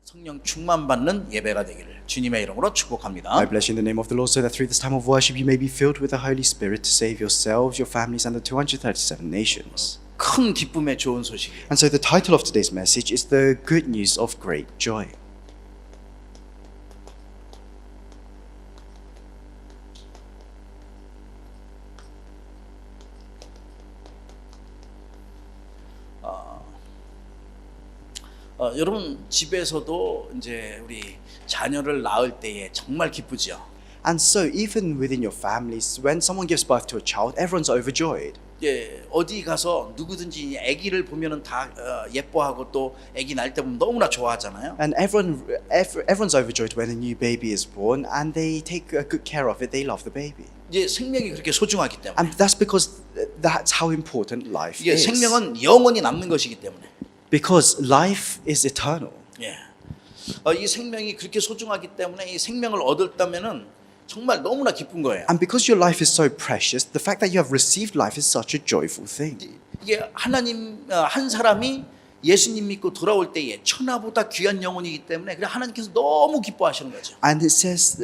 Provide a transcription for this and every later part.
성령 충만 받는 예배가 되기를 주님의 이름으로 축복합니다. I bless you in the name of the Lord, so that through this time of worship you may be filled with the Holy Spirit to save yourselves, your families, and the 237 nations. 큰 기쁨의 좋은 소식이에요. And so the title of today's message is The Good News of Great Joy. 여러분 집에서도 이제 우리 자녀를 낳을 때에 정말 기쁘죠. And so even within your families, when someone gives birth to a child, everyone's overjoyed. 예, 어디 가서 누구든지 아기를 보면은 다 예뻐하고 또 아기 낳을 때 보면 너무나 좋아하잖아요. And everyone's overjoyed when a new baby is born, and they take good care of it. They love the baby. 이제 생명이 그렇게 소중하기 때문에. And that's because that's how important life 이게 is. 생명은 영원히 남는 것이기 때문에. Because life is eternal. 예. 이 생명이 그렇게 소중하기 때문에 이 생명을 얻었다면은 정말 너무나 기쁜 거예요. And because your life is so precious, the fact that you have received life is such a joyful thing. 이게 하나님 한 사람이 예수님 믿고 돌아올 때에 천하보다 귀한 영혼이기 때문에 그래 하나님께서 너무 기뻐하시는 거죠. And it says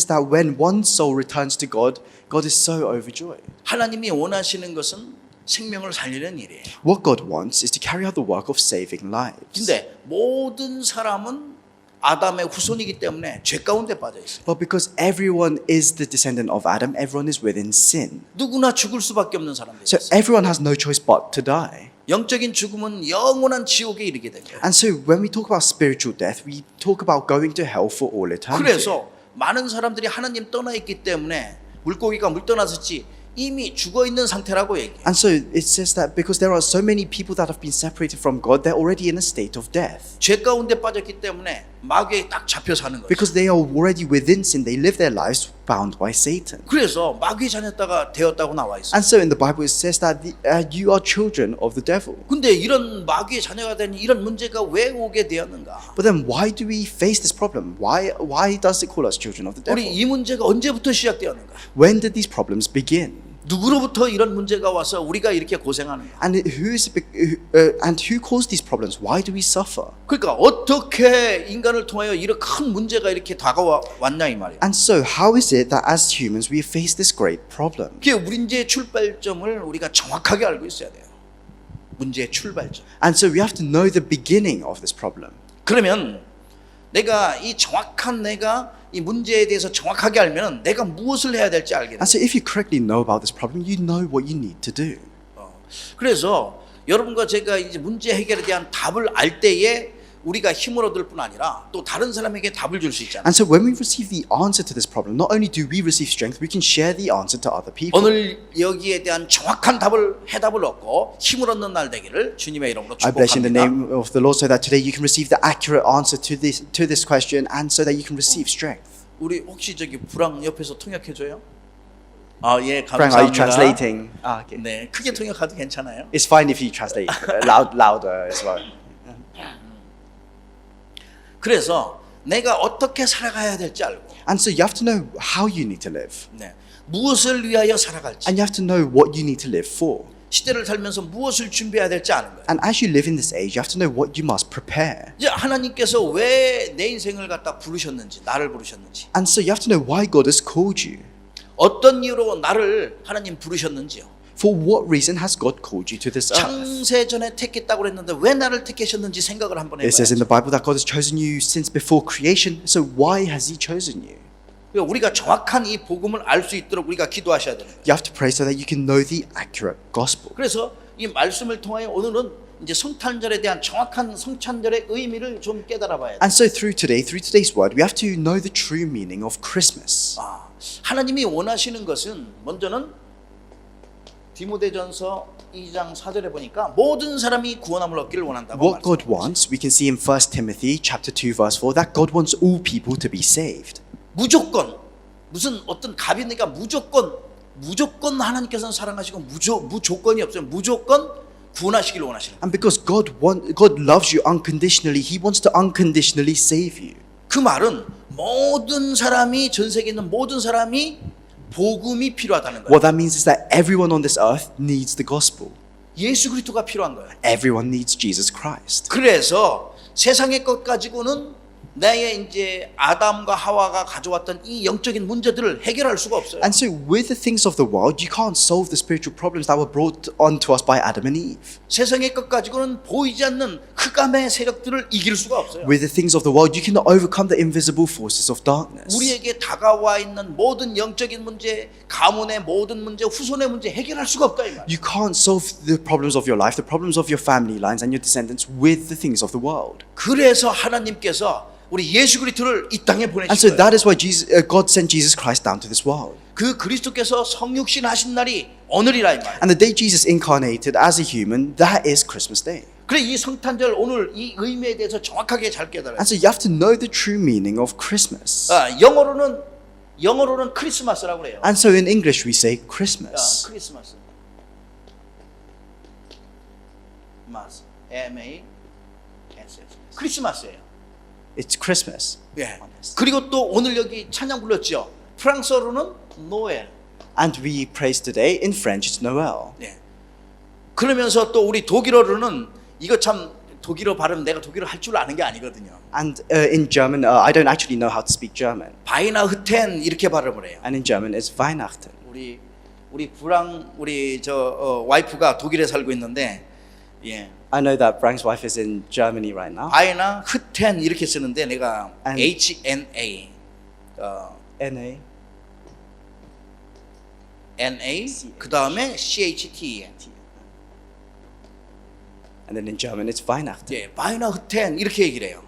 that when one soul returns to God, God is so overjoyed. 하나님이 원하시는 것은 생명을 살리는 일이에요. What God wants is to carry out the work of saving lives. 근데 모든 사람은 아담의 후손이기 때문에 죄 가운데 빠져 있어요. But because everyone is the descendant of Adam, everyone is within sin. 누구나 죽을 수밖에 없는 사람들이 So 있어요. everyone has no choice but to die. 영적인 죽음은 영원한 지옥에 이르게 된 거예요. And so when we talk about spiritual death, we talk about going to hell for all eternity. 그래서 많은 사람들이 하나님 떠나 있기 때문에 물고기가 물 떠나서지 이미 죽어 있는 상태라고 얘기해요. And so it says that because there are so many people that have been separated from God, they're already in a state of death. 죄 가운데 빠졌기 때문에 마귀에 딱 잡혀 사는 거죠. Because they are already within sin, they live their lives bound by Satan. 그래서 마귀의 자녀다가 되었다고 나와 있어요. And so in the Bible it says that you are children of the devil. 근데 이런 마귀의 자녀가 된 이런 문제가 왜 오게 되었는가? But then why do we face this problem? Why does it call us children of the devil? 우리 이 문제가 언제부터 시작되었는가? When did these problems begin? 누구로부터 이런 문제가 와서 우리가 이렇게 고생하는가? And who caused these problems? Why do we suffer? 그러니까 어떻게 인간을 통하여 이런 큰 문제가 이렇게 다가왔냐 이 말이에요. And so how is it that as humans we face this great problem? 그 문제의 출발점을 우리가 정확하게 알고 있어야 돼요. 문제의 출발점. And so we have to know the beginning of this problem. 그러면 내가 이 정확한 내가 이 문제에 대해서 정확하게 알면 내가 무엇을 해야 될지 알게 돼요. And so if you correctly know about this problem, you know what you need to do. 그래서 여러분과 제가 이제 문제 해결에 대한 답을 알 때에 우리가 힘을 얻을 뿐 아니라 또 다른 사람에게 답을 줄 수 있잖아요. And so when we receive the answer to this problem, not only do we receive strength, we can share the answer to other people. 오늘 여기에 대한 정확한 해답을 얻고 힘을 얻는 날 되기를 주님의 이름으로 I bless you in the 축복합니다. name of the Lord so that today you can receive the accurate answer to this question and so that you can receive strength. 우리 혹시 저기 불황 옆에서 통역해 줘요? 아, 예, Frank, are you 감사합니다. translating? Okay. 네, 크게 통역해도 괜찮아요. It's fine if you translate louder as well. 그래서 내가 어떻게 살아가야 될지 알고, And so you have to know how you need to live. 네, 무엇을 위하여 살아갈지, And you have to know what you need to live for. 시대를 살면서 무엇을 준비해야 될지 아는 거예요. And as you live in this age, you have to know what you must prepare. 이제 하나님께서 왜 내 인생을 갖다 부르셨는지, 나를 부르셨는지, And so you have to know why God has called you. 어떤 이유로 나를 하나님 부르셨는지요. For what reason has God called you to this earth? 창세전에 택했다고 그랬는데 왜 나를 택하셨는지 생각을 한번 It says in 해봐야죠. the Bible that God has chosen you since before creation. So why has He chosen you? 우리가 정확한 이 복음을 알 수 있도록 우리가 기도하셔야 되는 거예요. You have to pray so that you can know the accurate gospel. 그래서 이 말씀을 통하여 오늘은 이제 성탄절에 대한 정확한 성탄절의 의미를 좀 깨달아 봐야 돼요. And so through today's word, we have to know the true meaning of Christmas. 하나님이 원하시는 것은 먼저는 디모데전서 2장 4절에 보니까 모든 사람이 구원함을 얻기를 원한다고 What God 말씀하셨어요. wants, we can see in 1 Timothy chapter 2 verse 4 that God wants all people to be saved. 무조건 무슨 어떤 갑이니까 무조건 하나님께서는 사랑하시고 무조건이 없어요. 무조건 구원하시기를 원하시는 거예요. And because God loves you unconditionally, He wants to unconditionally save you. 그 말은 모든 사람이 전 세계에 있는 모든 사람이 복음이 필요하다는 거예요. What that means is that everyone on this earth needs the gospel. 예수 그리스도가 필요한 거예요. Everyone needs Jesus Christ. 그래서 세상의 것 가지고는 나의 이제 아담과 하와가 가져왔던 이 영적인 문제들을 해결할 수가 없어요. And so with the things of the world, you can't solve the spiritual problems that were brought onto us by Adam and Eve. 세상의 것 가지고는 보이지 않는 흑암의 세력들을 이길 수가 없어요. With the things of the world, you cannot overcome the invisible forces of darkness. 우리에게 다가와 있는 모든 영적인 문제, 가문의 모든 문제, 후손의 문제 해결할 수가 없다 이 말이에요. You can't solve the problems of your life, the problems of your family lines and your descendants with the things of the world. 그래서 하나님께서 우리 예수 그리스도를 이 땅에 And so 보내신 거예요. that is why God sent Jesus Christ down to this world. 그 그리스도께서 성육신 하신 날이 오늘이라 이 말이에요. And the day Jesus incarnated as a human, that is Christmas Day. 그래 이 성탄절 오늘 이 의미에 대해서 정확하게 잘 깨달아요. And so you have to know the true meaning of Christmas. 영어로는 크리스마스라고 그래요. And so in English we say Christmas. 크리스마스. 마스. M-A-S-S. 크리스마스예요. It's Christmas. 예. 그리고 또 오늘 여기 찬양 불렀죠. 프랑스어로는 노엘. And we praise today, in French it's Noel. 예. 그러면서 또 우리 독일어로는 이거 참 독일어 발음 내가 독일어 할 줄 아는 게 아니거든요. And in German, I don't actually know how to speak German. 바이나흐텐 이렇게 발음을 해요. And in German it's Weihnachten. 우리 와이프가 독일에 살고 있는데 예. I know that Brang's wife is in Germany right now. 바이나흐텐 이렇게 쓰는데 내가 And- HNA N-A. NA 그 다음에 CHTN And then in German it's Weihnachten. 예, 바이나흐텐 이렇게 얘기를 해요.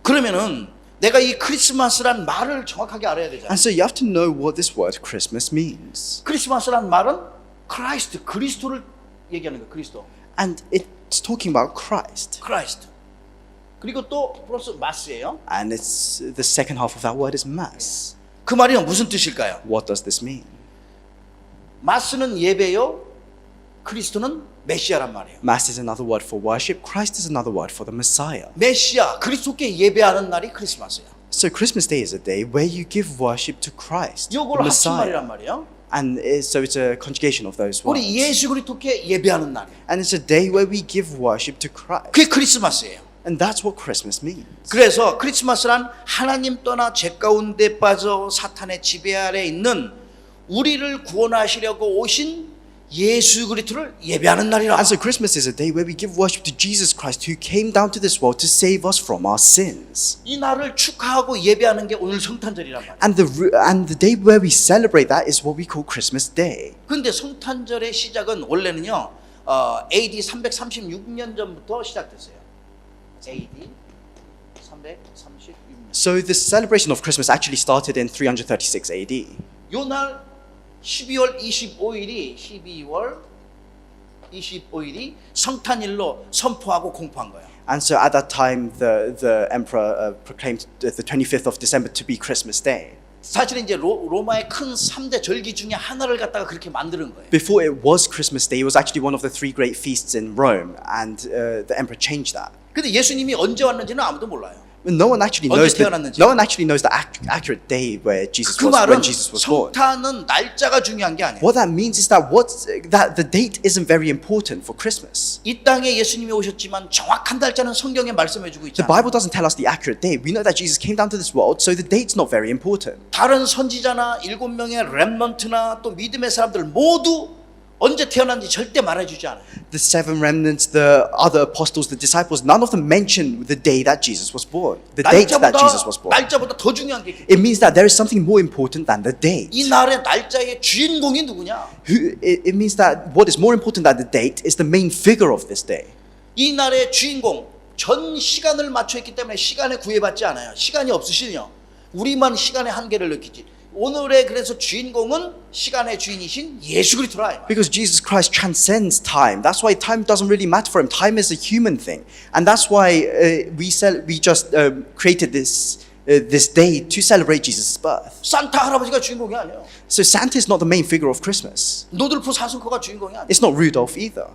그러면은 내가 이 크리스마스란 말을 정확하게 알아야 되잖아요. And so you have to know what this word Christmas means. 크리스마스란 말은 크라이스트, 그리스도를 얘기하는 거예요. 그리스도. And it's talking about Christ. 크라이스트. 그리고 또 플러스 마스예요. And it's the second half of that word is Mass. 그 말이 무슨 뜻일까요? What does this mean? 마스는 예배요. 그리스도는 메시아란 말이에요. Mass is another word for worship. Christ is another word for the Messiah. 메시아, 그리스도께 예배하는 날이 크리스마스예요. So Christmas Day is a day where you give worship to Christ, the 이걸 합친 말이란 Messiah. 말이에요. And so it's a conjugation of those words. 우리 예수 그리스도께 예배하는 날이에요. And it's a day where we give worship to Christ. 그게 크리스마스예요. And that's what Christmas means. 그래서 크리스마스란 하나님 떠나 죄 가운데 빠져 사탄의 지배 아래 있는 우리를 구원하시려고 오신 예수 그리스도를 예배하는 날이라. And so Christmas is a day where we give worship to Jesus Christ who came down to this world to save us from our sins. 이 날을 축하하고 예배하는 게 오늘 성탄절이란 말이에요. And the day where we celebrate that is what we call Christmas Day. 그런데 성탄절의 시작은 원래는요 AD 336년 전부터 시작됐어요. AD 336년. So the celebration of Christmas actually started in 336 AD. 요날 12월 25일이 성탄일로 선포하고 공포한 거예요. And so at that time, the emperor proclaimed the 25th of December to be Christmas Day. 사실은 이제 로마의 큰 3대 절기 중에 하나를 갖다가 그렇게 만드는 거예요. Before it was Christmas Day, it was actually one of the three great feasts in Rome, and the emperor changed that. 근데 예수님이 언제 왔는지는 아무도 몰라요. No one actually 언제 knows 태어났는지. no one actually knows the accurate day where Jesus 그 was 말은 when Jesus was born. 성탄은 날짜가 중요한 게 아니에요. What that means is that the date isn't very important for Christmas. 이 땅에 예수님이 오셨지만 정확한 날짜는 성경에 말씀해주고 The 있잖아요. Bible doesn't tell us the accurate date. We know that Jesus came down to this world, so the date's not very important. 다른 선지자나 7명의 렘넌트나 또 믿음의 사람들 모두 언제 태어난지 절대 말해주지 않아요. The seven remnants, the other apostles, the disciples, none of them mention the day that Jesus was born, the date that Jesus was born. 날짜보다 더 중요한 게 있기 때문에 It means that there is something more important than the date. 이 날의 날짜의 주인공이 누구냐? It means that what is more important than the date is the main figure of this day. 이 날의 주인공 전 시간을 맞춰있기 때문에 시간에 구애받지 않아요. 시간이 없으시냐? 우리만 시간의 한계를 느끼지. 오늘의 그래서 주인공은 시간의 주인이신 예수 그리스도라. Because Jesus Christ transcends time. That's why time doesn't really matter for him. Time is a human thing, and that's why we just created this day to celebrate Jesus' birth. 산타 할아버지가 주인공이 아니에요. So Santa is not the main figure of Christmas. 노들프 사슴코가 주인공이 아니에요. It's not Rudolph either.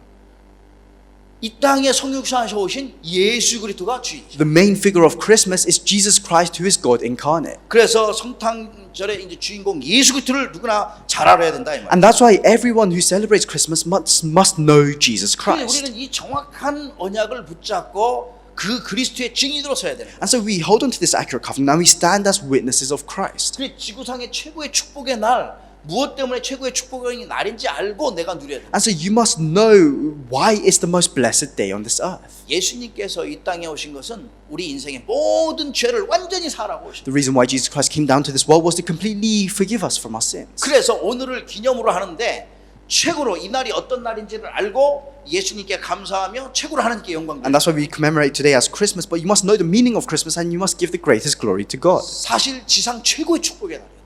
이 땅에 성육신하셔 오신 예수 그리스도가 주인이죠. The main figure of Christmas is Jesus Christ, who is God incarnate. 그래서 성탄절의 이제 주인공 예수 그리스도를 누구나 잘 알아야 된다 이 말. And that's why everyone who celebrates Christmas must know Jesus Christ. 우리는 이 정확한 언약을 붙잡고 그 그리스도의 증인으로 서야 되는 거예요. And so we hold on to this accurate covenant and we stand as witnesses of Christ. 그 지구상의 최고의 축복의 날, 무엇 때문에 최고의 축복의 날인지 알고 내가 누려야 돼. And so you must know why it's the most blessed day on this earth. 예수님께서 이 땅에 오신 것은 우리 인생의 모든 죄를 완전히 사라고 오신. The reason why Jesus Christ came down to this world was to completely forgive us from our sins. 그래서 오늘을 기념으로 하는데 최고로 이 날이 어떤 날인지를 알고 예수님께 감사하며 최고로 하나님께 영광 And that's why we commemorate today as Christmas. But you must know the meaning of Christmas and you must give the greatest glory to God. 사실 지상 최고의 축복의 날이에요.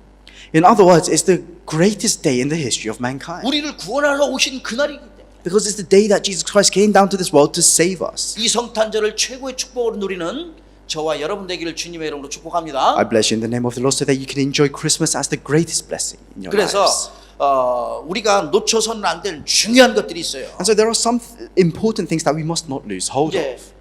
In other words, it's the greatest day in the history of mankind. 우리를 구원하러 오신 그날이기 때문에 Because it's the day that Jesus Christ came down to this world to save us. 이 성탄절을 최고의 축복으로 누리는 저와 여러분 되기를 주님의 이름으로 축복합니다. I bless you in the name of the Lord so that you can enjoy Christmas as the greatest blessing in your 그래서 lives. 우리가 놓쳐서는 안 될 중요한 것들이 있어요. And so there are some important things that we must not lose hold 이제 of.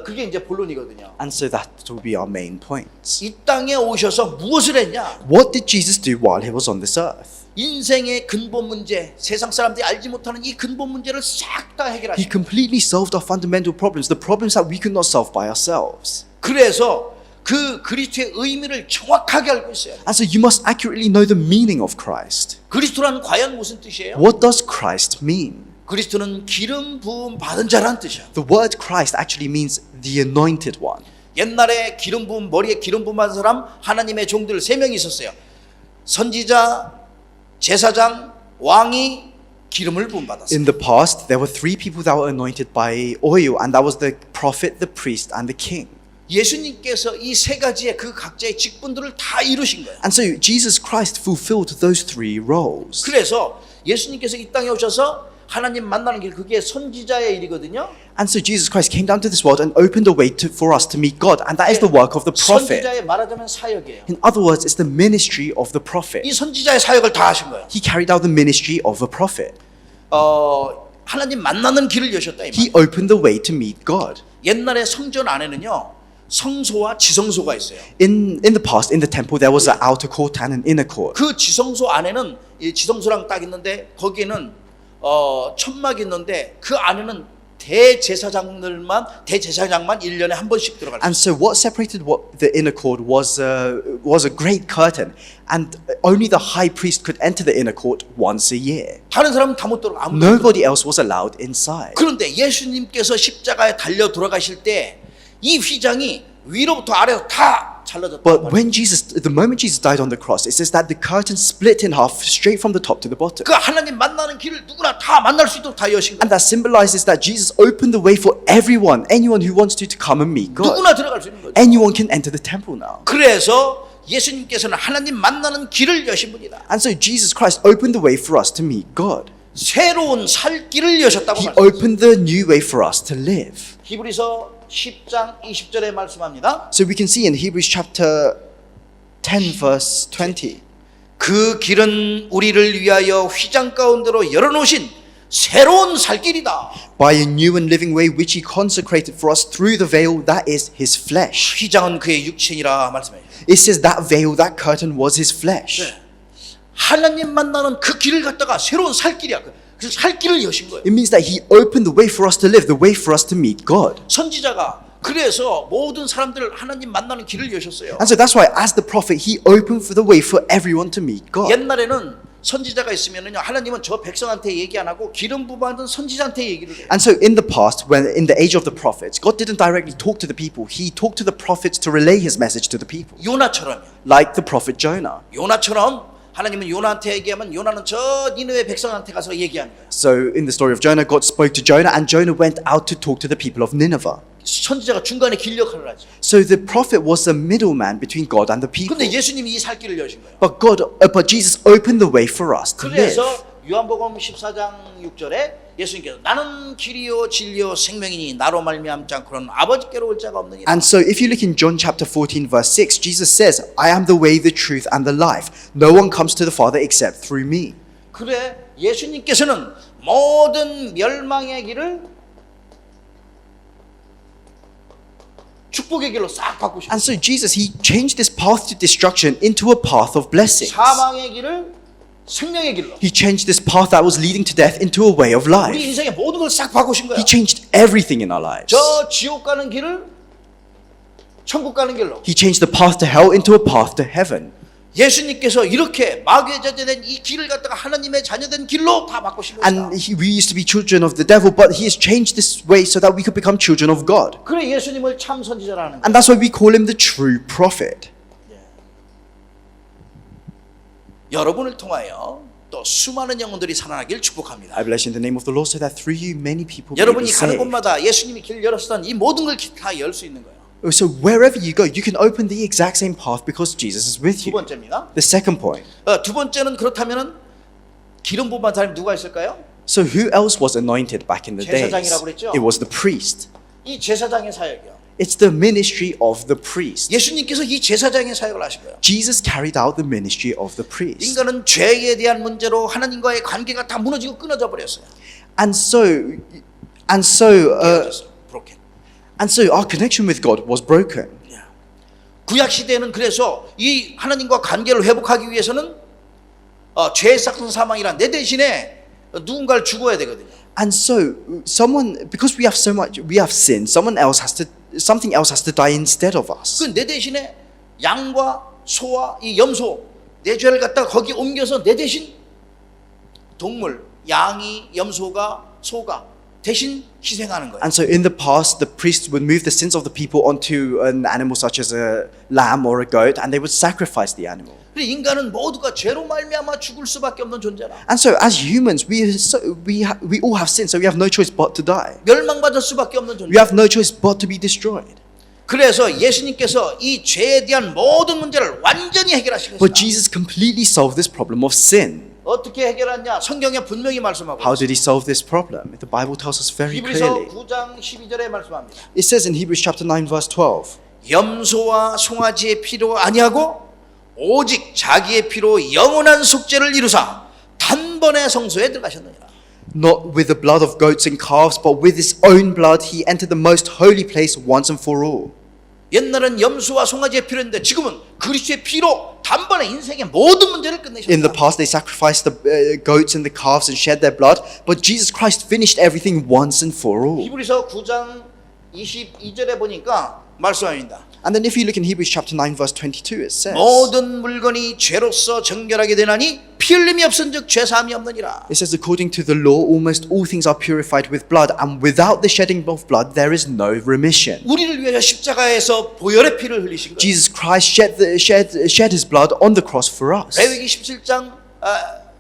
그게 이제 본론이거든요. And so that will be our main points. 이 땅에 오셔서 무엇을 했냐? What did Jesus do while he was on this earth? 인생의 근본 문제, 세상 사람들이 알지 못하는 이 근본 문제를 싹 다 He 해결하셨어요. completely solved our fundamental problems, the problems that we could not solve by ourselves. 그래서 그 그리스도의 의미를 정확하게 알고 있어요. And so you must accurately know the meaning of Christ. 그리스도란 과연 무슨 뜻이에요? What does Christ mean? 그리스도는 기름 부음 받은 자라는 뜻이야. The word Christ actually means the anointed one. 옛날에 기름 부음 머리에 기름 부음 받은 사람 하나님의 종들 3명이 있었어요. 선지자, 제사장, 왕이 기름을 부음 받았어요. In the past, there were 3 people that were anointed by oil, and that was the prophet, the priest, and the king. 예수님께서 이 3가지의 그 각자의 직분들을 다 이루신 거예요. And so Jesus Christ fulfilled those 3 roles. 그래서 예수님께서 이 땅에 오셔서 하나님 만나는 길 그게 선지자의 일이거든요. And so Jesus Christ came down to this world and opened a way for us to meet God, and that is the work of the prophet. 선지자의 말하자면 사역이에요. In other words, it's the ministry of the prophet. 이 선지자의 사역을 다 하신 거예요. He carried out the ministry of a prophet. 하나님 만나는 길을 여셨다 이 He 말. opened the way to meet God. 옛날에 성전 안에는요 성소와 지성소가 있어요. In the past, in the temple, there was an outer court and an inner court. 그 지성소 안에는 이 지성소랑 딱 있는데 거기에는 천막이 있는데 그 안에는 대제사장만 1년에 한 번씩 들어갈 수 있어요. And so what separated the inner court was a great curtain, and only the high priest could enter the inner court once a year. 다른 사람은 다 못 들어가. 아무도 못 들어가. Nobody else was allowed inside. 그런데 예수님께서 십자가에 달려 돌아가실 때 이 휘장이 위로부터 아래로 다 잘라졌다. But when the moment Jesus died on the cross, it says that the curtain split in half straight from the top to the bottom. 그 하나님 만나는 길을 누구나 다 만날 수 있도록 다 여신 거예요. And that symbolizes that Jesus opened the way for anyone who wants to come and meet God. 누구나 들어갈 수 있는 거죠. Anyone can enter the temple now. 그래서 예수님께서는 하나님 만나는 길을 여신 분이다. And so Jesus Christ opened the way for us to meet God. 새로운 살 길을 여셨다고 He 말합니다. opened the new way for us to live. 히브리서 10장 20절에 말씀합니다. So we can see in Hebrews chapter 10 verse 20. 그 길은 우리를 위하여 휘장 가운데로 열어놓으신 새로운 살 길이다. By a new and living way which he consecrated for us through the veil that is his flesh. 휘장은 그의 육신이라 말씀해요. It says that veil, that curtain was his flesh. 하나님 만나는 그 길을 갖다가 새로운 살 길이야. 그래서 살 길을 여신 거예요. It means that he opened the way for us to live, the way for us to meet God. 선지자가 그래서 모든 사람들 하나님 만나는 길을 여셨어요. And so that's why as the prophet he opened for the way for everyone to meet God. 옛날에는 선지자가 있으면은요 하나님은 저 백성한테 얘기 안 하고 기름 부받은 선지자한테 얘기를 해요. And so in the past, when in the age of the prophets, God didn't directly talk to the people. He talked to the prophets to relay his message to the people. 요나처럼요. Like the prophet Jonah. 요나처럼 하나님은 요나한테 얘기하면 요나는 저 니느웨 백성한테 가서 얘기하는 거예요. So in the story of Jonah, God spoke to Jonah and Jonah went out to talk to the people of Nineveh. 선지자가 중간에 길 역할을 하죠. So the prophet was the middleman between God and the people. 근데 예수님이 이 살 길을 여신 거예요. But Jesus opened the way for us to live. 그래서 요한복음 14장 6절에 예수님께서 나는 길이요 진리요 생명이니 나로 말미암지 않고는 아버지께로 올 자가 없느니라. And so if you look in John chapter 14 verse 6, Jesus says, I am the way, the truth and the life. No one comes to the Father except through me. 그래 예수님께서는 모든 멸망의 길을 축복의 길로 싹 바꾸시고 And so Jesus, he changed this path to destruction into a path of blessings. 사망의 길을 생명의 길로 He changed this path that was leading to death into a way of 우리 life. 인생의 모든 걸 싹 바꾸신 거야. He changed everything in our lives. 저 지옥 가는 길을 천국 가는 길로. He changed the path to hell into a path to heaven. 예수님께서 이렇게 마귀의 자녀된 이 길을 갖다가 하나님의 자녀된 길로 다 바꾸신 것이다. And we used to be children of the devil, but he has changed this way so that we could become children of God. 그래 예수님을 참 선지자라는 거야. And that's why we call him the true prophet. 여러분을 통하여 또 수많은 영혼들이 살아나길 축복합니다. I bless you in the name of the Lord so that through you many people will be 여러분이 가는 saved. 곳마다 예수님이 길 열었던 이 모든 걸 다 열 수 있는 거예요. So wherever you go, you can open the exact same path because Jesus is with 두 you. 번째입니다. The second point. 두 번째는 그렇다면은 기름 부은 사람이 누가 있을까요? So who else was anointed back in the days? 제사장이라고 그랬죠? It was the priest. 이 제사장의 사역이요. It's the ministry of the priest. 예수님께서 이 제사장의 사역을 하신 거예요. Jesus carried out the ministry of the priest. 인간은 죄에 대한 문제로 하나님과의 관계가 다 무너지고 끊어져 버렸어요. And so broken. our connection with God was broken. 구약 시대에는 그래서 이 하나님과 관계를 회복하기 위해서는 죄 삭은 사망이란 내 대신에 누군가를 죽어야 되거든요. And so someone, because we have sin, something else has to die instead of us. 그 내 대신에 양과 소와 이 염소 내 죄를 갖다가 거기 옮겨서 내 대신 동물 양이 염소가 소가 대신 희생하는 거예요. And so in the past, the priests would move the sins of the people onto an animal such as a lamb or a goat, and they would sacrifice the animal. 그리고 인간은 모두가 죄로 말미암아 죽을 수밖에 없는 존재라. And so as humans, we all have sin, so we have no choice but to die. 멸망받을 수밖에 없는 존재. We have no choice but to be destroyed. 그래서 예수님께서 이 죄에 대한 모든 문제를 완전히 해결하신 But 것이다. Jesus completely solved this problem of sin. 어떻게 해결했냐? 성경에 분명히 말씀하고 How did he solve this problem? The Bible tells us very 히브리서 clearly. 9장 12절에 말씀합니다. It says in Hebrews chapter 9 verse 12. 염소와 송아지의 피로 아니하고 오직 자기의 피로 영원한 속죄를 이루사 단번에 성소에 들어가셨느니라. Not with the blood of goats and calves, but with his own blood he entered the most holy place once and for all. 옛날은 염소와 송아지의 피로인데 지금은 그리스도의 피로 단번에 인생의 모든 문제를 In the 끝내셨다. past, they sacrificed the goats and the calves and shed their blood, but Jesus Christ finished everything once and for all. 히브리서 9장 22절에 보니까 말씀합니다. And then if you look in Hebrews chapter 9 verse 22, it says, 모든 물건이 죄로서 정결하게 되나니 피 흘림이 없은즉 죄 사함이 없느니라. it says, according to the law, almost all things are purified with blood, and without the shedding of blood, there is no remission. 우리를 위하여 십자가에서 보혈의 피를 흘리신 거예요. Jesus Christ shed his blood on the cross for us. 레위기 17장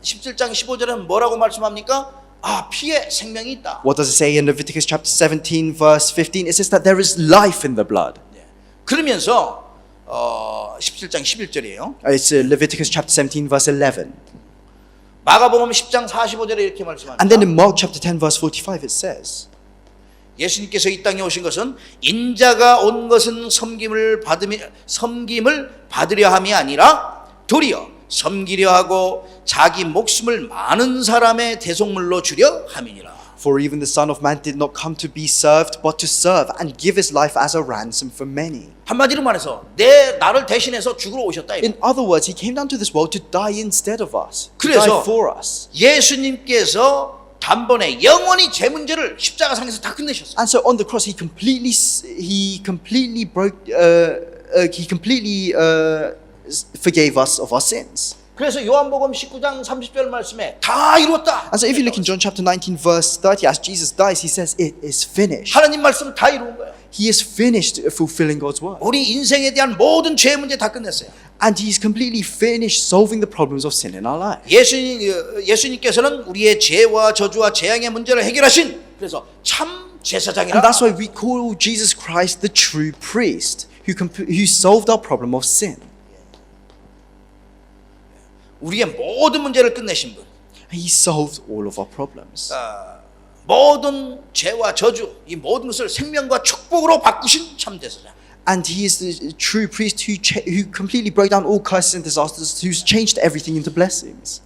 15절에는 뭐라고 말씀합니까? 피에 생명이 있다. What does it say in Leviticus chapter 17 verse 15? It says that there is life in the blood. 그러면서 17장 11절이에요. It's Leviticus chapter 17 verse 11. 마가복음 10장 45절에 이렇게 말씀합니다. And then in Mark chapter 10 verse 45 it says, 예수님께서 이 땅에 오신 것은 인자가 온 것은 섬김을 받으려 함이 아니라 도리어 섬기려 하고 자기 목숨을 많은 사람의 대속물로 주려 함이니라. For even the Son of Man did not come to be served, but to serve and give his life as a ransom for many. 한마디로 말해서 나를 대신해서 죽으러 오셨다. In other words, he came down to this world to die instead of us, to 그래서 die for us. 예수님께서 단번에 영원히 제 문제를 십자가상에서 다 끝내셨어요. And so on the cross, he completely forgave us of our sins. 그래서 요한복음 19장 30절 말씀에 다 이루었다. And so if you look in John chapter 19 verse 30, as Jesus dies, he says, it is finished. 하나님 말씀 다 이루은 거예요. He is finished fulfilling God's word. 우리 인생에 대한 모든 죄 문제 다 끝냈어요. And he's completely finished solving the problems of sin in our life. 예수님께서는 우리의 죄와 저주와 재앙의 문제를 해결하신 그래서 참 제사장이라. And that's why we call Jesus Christ the true priest who solved our problem of sin. 우리의 모든 문제를 끝내신 분. He solved all of our problems. 모든 죄와 저주 이 모든 것을 생명과 축복으로 바꾸신 참 제사장. And he is the true priest who completely broke down all curses and disasters, who's changed everything into blessings.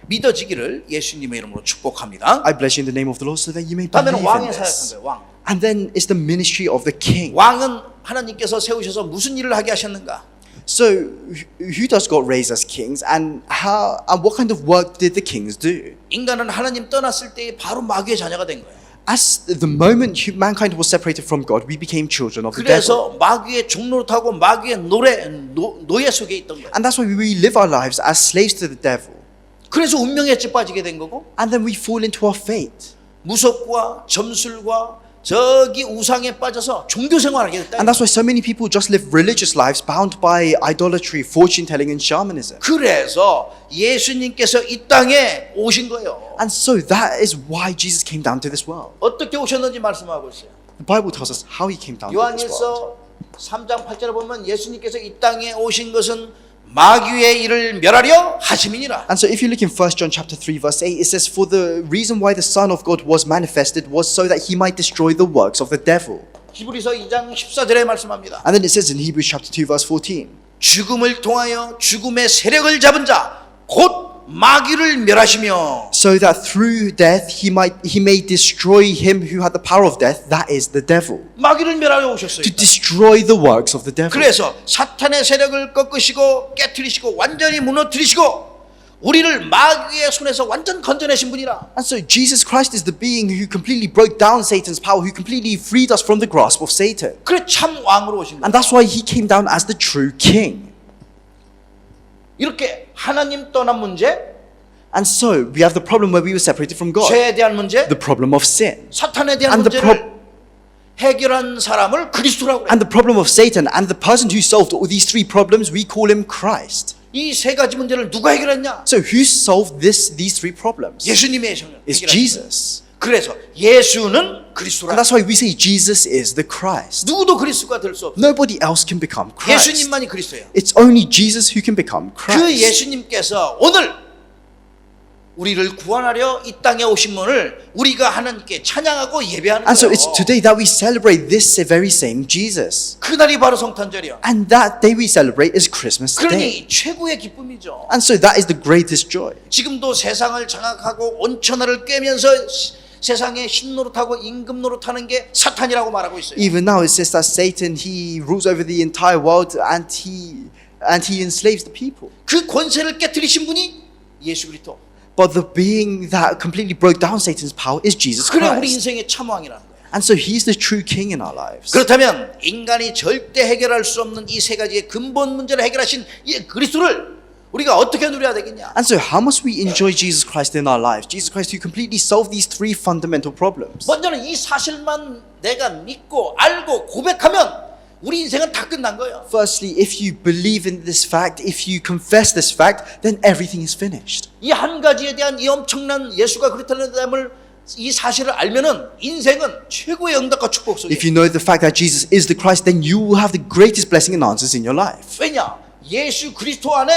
믿어지기를 예수님의 이름으로 축복합니다. I bless you in the name of the Lord so that you may 다음에는 believe in 왕의 사역한 this. 거예요. 왕. And then it's the ministry of the king. 왕은 하나님께서 세우셔서 무슨 일을 하게 하셨는가? So, who does God raise as kings, and what kind of work did the kings do? 인간은 하나님 떠났을 때 바로 마귀의 자녀가 된 거예요. As the moment mankind was separated from God, we became children of the devil. 그래서 마귀의 종노릇하고 마귀의 노예 속에 있던 거예요. And that's why we live our lives as slaves to the devil. 그래서 운명에 찌빠지게 된 거고 And then we fall into our fate. 무속과 점술과 저기 우상에 빠져서 종교 생활하게 됐다. And that's why so many people just live religious lives bound by idolatry, fortune telling, and shamanism. 그래서 예수님께서 이 땅에 오신 거예요. And so that is why Jesus came down to this world. 어떻게 오셨는지 말씀하고 있어요. The Bible tells us how he came down to this world. 요한일서 3장 8절에 보면 예수님께서 이 땅에 오신 것은 마귀의 일을 멸하려 하심이니라. And so if you look in 1 John chapter 3 verse 8, it says, for the reason why the Son of God was manifested was so that he might destroy the works of the devil. 히브리서 2장 14절에 말씀합니다. And then it says in Hebrews chapter 2 verse 14, 죽음을 통하여 죽음의 세력을 잡은 자 곧 마귀를 멸하시며 so that through death he may destroy him who had the power of death, that is the devil. 마귀를 멸하려 오셨어요. To destroy the works of the devil. 그래서 사탄의 세력을 꺾으시고 깨트리시고 완전히 무너뜨리시고 우리를 마귀의 손에서 완전 건져내신 분이라. And so Jesus Christ is the being who completely broke down Satan's power, who completely freed us from the grasp of Satan. 그래 참 왕으로 오신 거예요. And that's why he came down as the true king. 이렇게 하나님 떠난 문제, And so we have the problem where we were separated from God, 죄에 대한 문제, the problem of sin, 사탄에 대한 and the 문제를 해결한 사람을 그리스도라고 해요. and the problem of Satan, and the person who solved all these three problems, we call him Christ. 이 세 가지 문제를 누가 해결했냐? So who solved these three problems? 예수님의 It's 해결. Jesus. 그래서 예수는 And 그리스도라. that's why we say Jesus is the Christ. 누구도 그리스도가 될 수 없어. Nobody else can become Christ. 예수님만이 그리스도예요. It's only Jesus who can become 그 Christ. 예수님께서 오늘 우리를 구원하려 이 땅에 오신 분을 우리가 하나님께 찬양하고 예배하는 And so 거예요. it's today that we celebrate this very same Jesus. 그날이 바로 성탄절이야. And that day we celebrate is Christmas Day. 그러니 최고의 기쁨이죠. And so that is the greatest joy. 지금도 세상을 장악하고 온천하를 꿰면서 세상에 신노릇하고 임금 노릇하는 게 사탄이라고 말하고 있어요. Even now it says that Satan, he rules over the entire world and he enslaves the people. 그 권세를 깨뜨리신 분이 예수 그리스도. But the being that completely broke down Satan's power is Jesus 그래 우리 Christ. 인생의 참왕이라는 거예요. And so he's the true king in our lives. 그렇다면 인간이 절대 해결할 수 없는 이 세 가지의 근본 문제를 해결하신 이 그리스도를 우리가 어떻게 누려야 되겠냐? And so how must we enjoy Jesus Christ in our lives? Jesus Christ who completely solved these three fundamental problems. 먼저는 이 사실만 내가 믿고 알고 고백하면 우리 인생은 다 끝난 거예요. Firstly, if you believe in this fact, if you confess this fact, then everything is finished. 이 한 가지에 대한 이 엄청난 예수가 그렇다는 점을 이 사실을 알면은 인생은 최고의 응답과 축복 속에. If you know the fact that Jesus is the Christ, then you will have the greatest blessing and answers in your life. 왜냐? 예수 그리스도 안에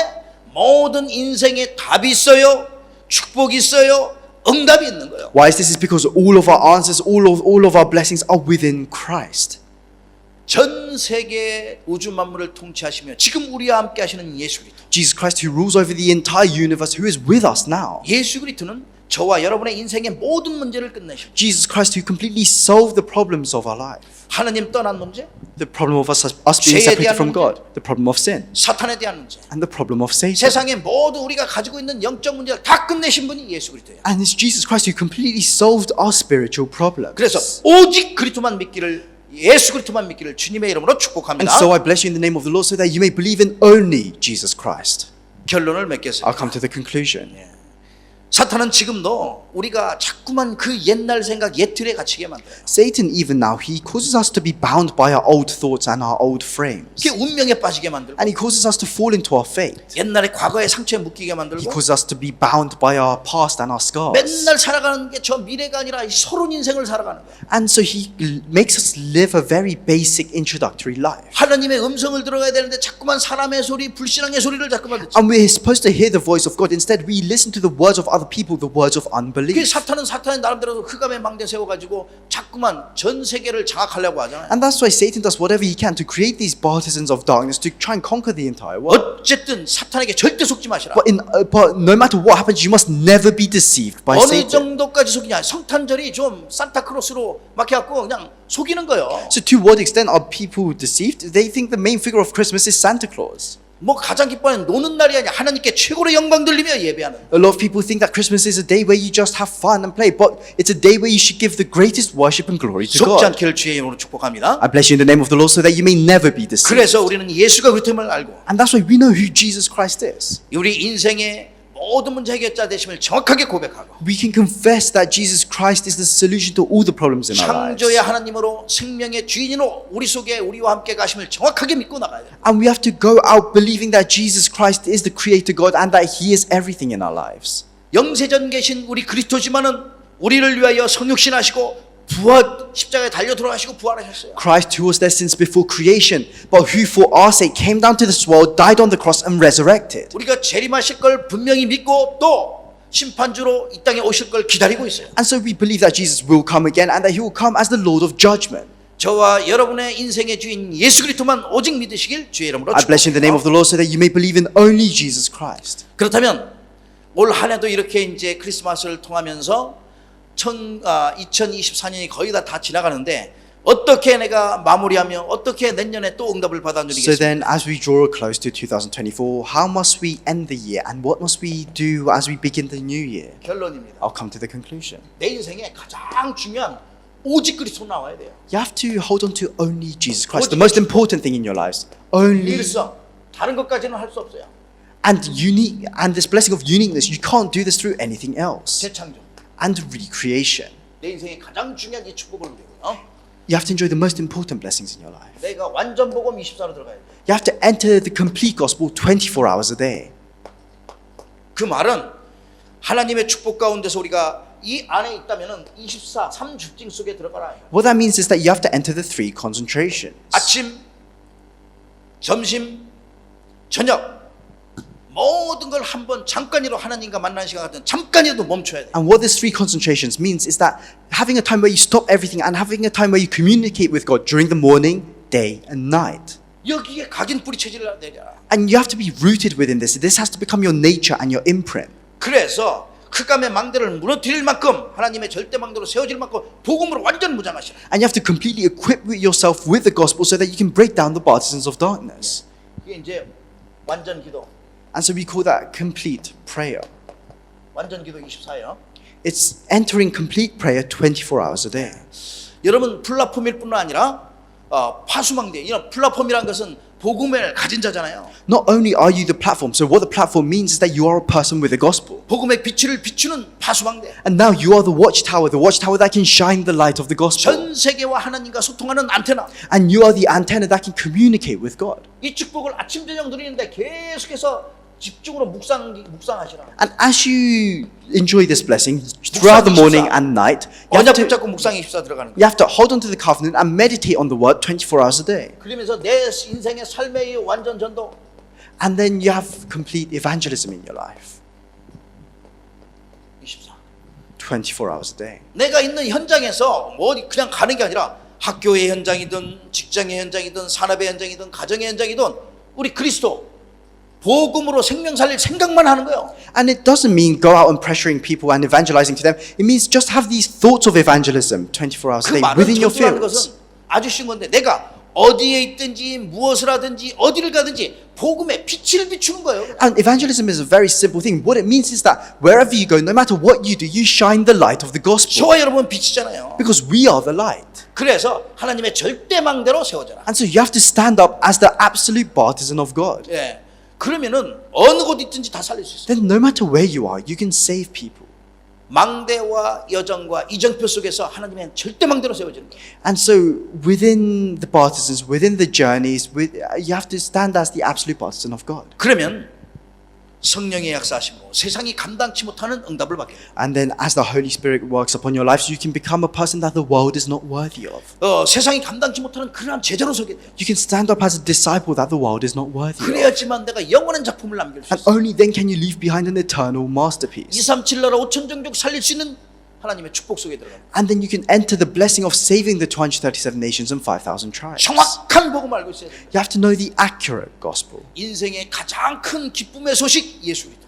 모든 인생의 답이 있어요. 축복이 있어요. 응답이 있는 거예요. Why is this? Is because all of our answers, all of our blessings are within Christ. 전 세계 우주 만물을 통치하시며 지금 우리와 함께 하시는 예수 그리스도. Jesus Christ who rules over the entire universe, who is with us now. 예수 그리스도는 저와 여러분의 인생의 모든 문제를 끝내십니다. Jesus Christ who completely solved the problems of our life. 하나님 떠난 문제, The problem of us being 죄에 separated 대한 from 문제. God. The problem of sin. 사탄에 대한 문제, And the problem of Satan. 세상의 모두 우리가 가지고 있는 영적 문제를 다 끝내신 분이 예수 그리스도예요. And it's Jesus Christ who completely solved our spiritual problems. 그래서 오직 그리스도만 믿기를 예수 그리스도만 믿기를 주님의 이름으로 And 축복합니다. so I bless you in the name of the Lord so that you may believe in only Jesus Christ. 결론을 I'll 맺겠습니다. come to the conclusion. 사탄은 지금도 우리가 자꾸만 그 옛날 생각, 옛 틀에 갇히게 만들어요. Satan, even now, he causes us to be bound by our old thoughts and our old frames. 그게 운명에 빠지게 만들고 And he causes us to fall into our fate. 옛날에 과거의 상처에 묶이게 He 만들고 causes us to be bound by our past and our scars. 맨날 살아가는 게 저 미래가 아니라 이 서론 인생을 살아가는 거예요. And so he makes us live a very basic introductory life. 하나님의 음성을 들어가야 되는데 자꾸만 사람의 소리, 불신앙의 소리를 자꾸만 듣죠. And we're supposed to hear the voice of God. Instead, we listen to the words of other other people the words of 그 unbelief. 사탄은 사탄의 나름대로 흑암의 망대 세워가지고 자꾸만 전 세계를 장악하려고 하잖아요. And that's why Satan does whatever he can to create these partisans of darkness to try and conquer the entire world. 어쨌든 사탄에게 절대 속지 마시라. But no matter what happens, you must never be deceived by 어느 Satan. 정도까지 속이냐? 성탄절이 좀 산타크로스로 막혀갖고 그냥 속이는 거예요. So to what extent are people deceived? They think the main figure of Christmas is Santa Claus. 뭐 가장 기뻐하는 노는 날이 아니야. 하나님께 최고로 영광 돌리며 예배하는. A lot of people think that Christmas is a day where you just have fun and play, but it's a day where you should give the greatest worship and glory to 속지 God. 않기를 주의 이름으로 축복합니다. I bless you in the name of the Lord so that you may never be deceived. 그래서 우리는 예수가 그렇음을 알고 And that's why we know who Jesus Christ is. 우리 인생의 모든 문제 해결자 되심을 정확하게 고백하고 We can confess that Jesus Christ is the solution to all the problems in our lives. 창조의 하나님으로 생명의 주인으로 우리 속에 우리와 함께 가심을 정확하게 믿고 나가야 돼요. And we have to go out believing that Jesus Christ is the creator God and that he is everything in our lives. 영세전 계신 우리 그리스도지만은 우리를 위하여 성육신하시고 십자가에 달려 돌아가시고 부활하셨어요. Christ, who was there since before creation, but who for our sake came down to this world, died on the cross and resurrected. 우리가 재림하실 걸 분명히 믿고 또 심판주로 이 땅에 오실 걸 기다리고 있어요. And so we believe that Jesus will come again and that he will come as the Lord of judgment. 저와 여러분의 인생의 주인 예수 그리스도만 오직 믿으시길 주의 이름으로 I bless you in the name of the Lord so that you may believe in only Jesus Christ. 그렇다면 올 한 해도 이렇게 이제 크리스마스를 통하면서 2024년이 거의 다 지나가는데 어떻게 내가 마무리하며 어떻게 내년에 또 응답을 받아 So 누리겠습니까? then, as we draw close to 2024, how must we end the year and what must we do as we begin the new year? 결론입니다. I'll come to the conclusion. 내 인생에 가장 중요한 오직 그리스도 나와야 돼요. You have to hold on to only Jesus Christ, the most important thing in your lives. Only. 일성 다른 것까지는 할 수 없어요. And unique, and this blessing of uniqueness, you can't do this through anything else. 재창조. And recreation. 내 인생에 가장 중요한 이 축복을 누리고요. You have to enjoy the most important blessings in your life. 내가 완전 복음 24로 들어가야 돼. You have to enter the complete gospel 24 hours a day. 그 말은 하나님의 축복 가운데서 우리가 이 안에 있다면은 24, 3죽징 속에 들어가라. What that means is that you have to enter the three concentrations. 아침, 점심, 저녁 모든 걸 한번 잠깐이라도 하나님과 만나는 시간 같은 잠깐이라도 멈춰야 돼. And what these three concentrations means is that having a time where you stop everything and having a time where you communicate with God during the morning, day, and night. 여기에 각인 뿌리 체질을 내려라. And you have to be rooted within this. This has to become your nature and your imprint. 그래서 흑암의 망대를 무너뜨릴 만큼 하나님의 절대 망대로 세워질 만큼 복음으로 완전 무장하시라. And you have to completely equip yourself with the gospel so that you can break down the partisans of darkness. 이게 이제 완전 기도. And so we call that complete prayer. 완전 기도 24예요. It's entering complete prayer 24 hours a day. 여러분 플랫폼일 뿐 아니라 파수망대. 이런 플랫폼이란 것은 복음을 가진 자잖아요. Not only are you the platform, so what the platform means is that you are a person with the gospel. 복음의 빛을 비추는 파수망대. And now you are the watchtower that can shine the light of the gospel. 전 세계와 하나님과 소통하는 안테나. And you are the antenna that can communicate with God. 이 축복을 아침 저녁 누리는데 계속해서 집중으로 묵상하시라. And as you enjoy this blessing throughout the morning and night, 언약 붙잡고 묵상이 24 들어가는 you 거예요. have to hold on to the covenant and meditate on the word 24 hours a day. 그러면서 내 인생의 삶의 완전 전도. And then you have complete evangelism in your life. 24. 24 hours a day. 내가 있는 현장에서 뭐 그냥 가는 게 아니라 학교의 현장이든 직장의 현장이든 산업의 현장이든 가정의 현장이든 우리 그리스도 복음으로 생명 살릴 생각만 하는 거예요. And it doesn't mean go out and pressuring people and evangelizing to them. It means just have these thoughts of evangelism 24 hours a 그 day 말은 within your 전도라는 fields. 것은 아주 쉬운 건데 내가 어디에 있든지 무엇을 하든지 어디를 가든지 복음의 빛을 비추는 거예요. And evangelism is a very simple thing. What it means is that wherever you go, no matter what you do, you shine the light of the gospel. 저와 여러분 빛이잖아요. Because we are the light. 그래서 하나님의 절대망대로 세워져라. And so you have to stand up as the absolute partisan of God. 예. 그러면은 어느 곳 있든지 다 살릴 수 있어요. Then no matter where you are, you can save people. 망대와 여정과 이정표 속에서 하나님의 절대망대로 세워지는 거예요. And so within the partisans, within the journeys, you have to stand as the absolute partisan of God. 그러면 성령의 역사하심으로 세상이 감당치 못하는 응답을 받게 됩니다. And then as the Holy Spirit works upon your lives, you can become a person that the world is not worthy of. 세상이 감당치 못하는 그러한 제자로 서게 돼요. You can stand up as a disciple that the world is not worthy of. 그래야지만 내가 영원한 작품을 남길 수 And 있어요. only then can you leave behind an eternal masterpiece. 237 나라 5천 종족 살릴 수 있는 하나님의 축복 속에 들어가요. And then you can enter the blessing of saving the 237 nations and 5,000 tribes. 정확한 복음 알고 있어야 돼요. You have to know the accurate gospel. 인생의 가장 큰 기쁨의 소식 예수 그리스도.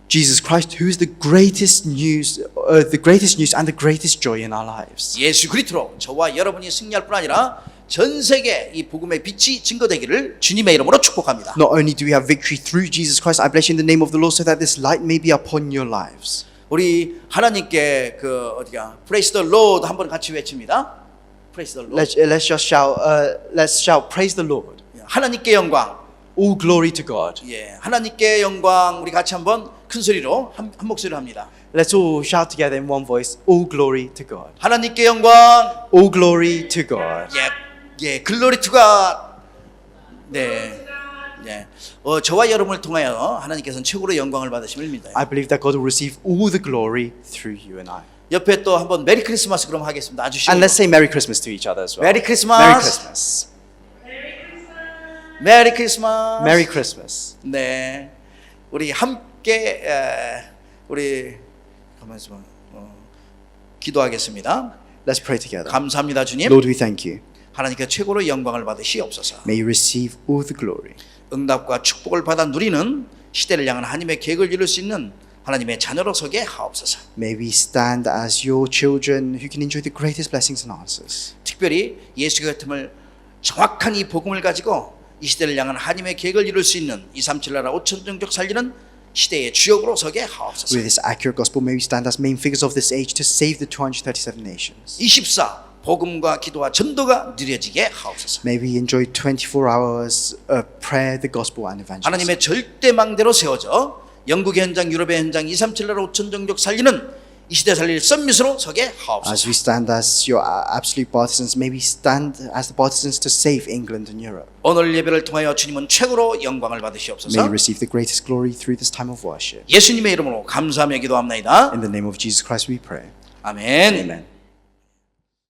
Jesus Christ, who is the greatest news and the greatest joy in our lives. 예수 그리스도로 저와 여러분이 승리할 뿐 아니라 전 세계 이 복음의 빛이 증거되기를 주님의 이름으로 축복합니다. Not only do we have victory through Jesus Christ, I bless you in the name of the Lord so that this light may be upon your lives. 우리 하나님께 그 어디가 Praise the Lord 한번 같이 외칩니다. Praise the Lord. Let's shout, praise the Lord. 하나님께 영광. All glory to God. 예, 하나님께 영광. 우리 같이 한번 큰 소리로 한 목소리로 합니다. Let's all shout together in one voice. All glory to God. 하나님께 영광. All glory to God. 예, 글로리 투 갓. 네. 네. 저와 여러분을 통하여 하나님께서는 최고로 영광을 받으심을 믿어요. I believe that God will receive all the glory through you and I. 옆에 또 한번 메리 크리스마스 그럼 하겠습니다. 아주 쉬운 And let's say Merry Christmas to each other as well. Merry Christmas. Merry Christmas. 메리 크리스마스. Merry Christmas. 네. 우리 함께 우리 가만히 있어 봐. 기도하겠습니다. Let's pray together. 감사합니다, 주님. Lord, we thank you. 하나님께 최고로 영광을 받으시옵소서. May you receive all the glory. 응답과 축복을 받아 누리는 시대를 향한 하나님의 계획을 이룰 수 있는 하나님의 자녀로 서게 하옵소서. May we stand as your children who can enjoy the greatest blessings and answers. 특별히 예수 같음을 정확한 이 복음을 가지고 이 시대를 향한 하나님의 계획을 이룰 수 있는 237 나라 5천 종족 살리는 시대의 주역으로 서게 하옵소서. With this accurate gospel, may we stand as main figures of this age to save the 237 nations. 24 복음과 기도와 전도가 누려지게 하옵소서. May we enjoy 24 hours of prayer, the gospel, and evangelism. 하나님의 절대망대로 세워져 영국의 현장, 유럽의 현장, 237 나라 5천 종족 살리는 이 시대 살릴 썸밋으로 서게 As 하옵소서. we stand as your absolute partisans, may we stand as the partisans to save England and Europe. 오늘 예배를 통하여 주님은 최고로 영광을 May 받으시옵소서. you receive the greatest glory through this time of worship. 예수님의 이름으로 감사하며 기도합나이다. In the name of Jesus Christ we pray. 아멘. Amen.